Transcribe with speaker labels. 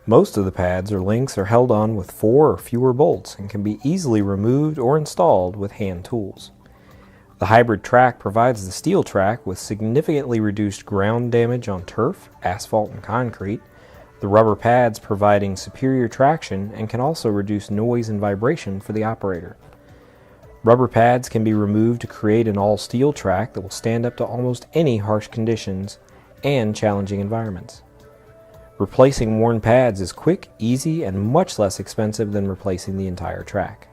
Speaker 1: Most of the pads or links are held on with 4 or fewer bolts and can be easily removed or installed with hand tools. The hybrid track provides the steel track with significantly reduced ground damage on turf, asphalt, and concrete, the rubber pads providing superior traction and can also reduce noise and vibration for the operator. Rubber pads can be removed to create an all-steel track that will stand up to almost any harsh conditions and challenging environments. Replacing worn pads is quick, easy, and much less expensive than replacing the entire track.